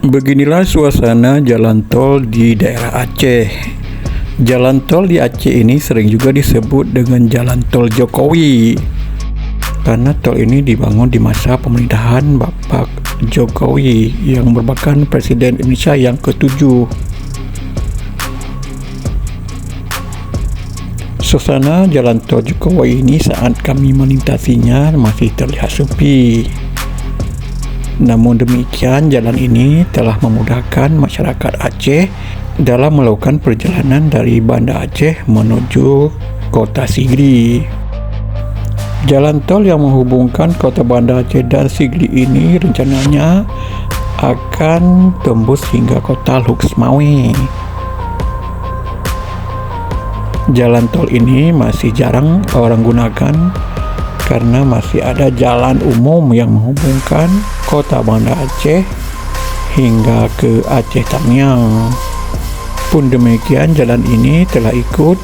Beginilah suasana jalan tol di daerah Aceh. Jalan tol di Aceh ini sering juga disebut dengan Jalan Tol Jokowi karena tol ini dibangun di masa pemerintahan Bapak Jokowi yang merupakan Presiden Indonesia yang ke-7. Suasana Jalan Tol Jokowi ini saat kami melintasinya masih terlihat sepi. Namun demikian, jalan ini telah memudahkan masyarakat Aceh dalam melakukan perjalanan dari Banda Aceh menuju Kota Sigli. Jalan tol yang menghubungkan Kota Banda Aceh dan Sigli ini rencananya akan tembus hingga Kota Luxmawe. Jalan tol ini masih jarang orang gunakan karena masih ada jalan umum yang menghubungkan Kota Banda Aceh hingga ke Aceh Tamiang. Pun demikian, jalan ini telah ikut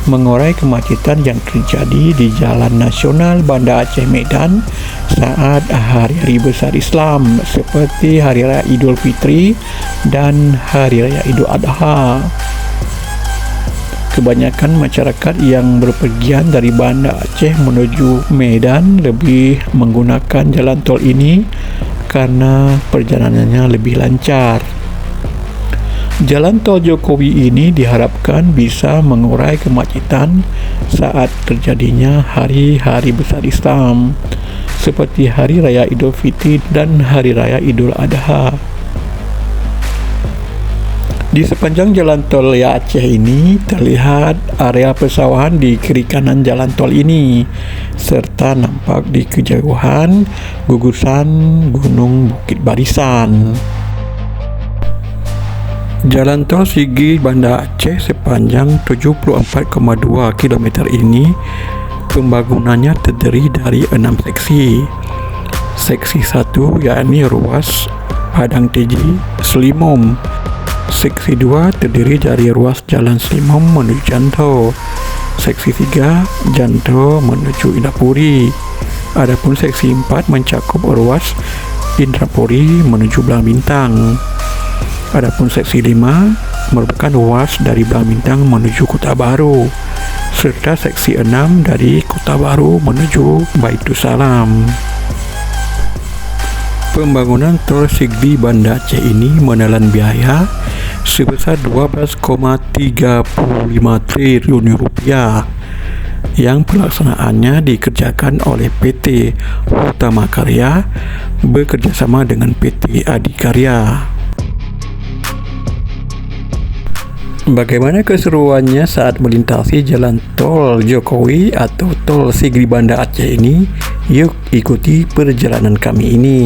mengurai kemacetan yang terjadi di Jalan Nasional Banda Aceh Medan saat hari-hari besar Islam seperti Hari Raya Idul Fitri dan Hari Raya Idul Adha. Kebanyakan masyarakat yang berpergian dari Banda Aceh menuju Medan lebih menggunakan jalan tol ini karena perjalanannya lebih lancar. Jalan tol Jokowi ini diharapkan bisa mengurai kemacetan saat terjadinya hari-hari besar Islam seperti Hari Raya Idul Fitri dan Hari Raya Idul Adha. Di sepanjang jalan tol Aceh ini terlihat area persawahan di kiri kanan jalan tol ini serta nampak di kejauhan gugusan Gunung Bukit Barisan. Jalan tol Sigli Banda Aceh sepanjang 74,2 km ini pembangunannya terdiri dari 6 seksi. Seksi 1 yakni ruas Padang Teji Selimom. Seksi 2 terdiri dari ruas Jalan Selimom menuju Janto. Seksi 3 Janto menuju Indrapuri. Adapun seksi 4 mencakup ruas Indrapuri menuju Belang Bintang. Adapun seksi 5 merupakan ruas dari Belang Bintang menuju Kota Baru, serta seksi 6 dari Kota Baru menuju Baitussalam. Pembangunan tol Sigli Banda Aceh ini menelan biaya sebesar 12,35 triliun rupiah yang pelaksanaannya dikerjakan oleh PT Utama Karya bekerjasama dengan PT Adikarya. Bagaimana keseruannya saat melintasi jalan tol Jokowi atau tol Sigli Banda Aceh ini? Yuk ikuti perjalanan kami ini.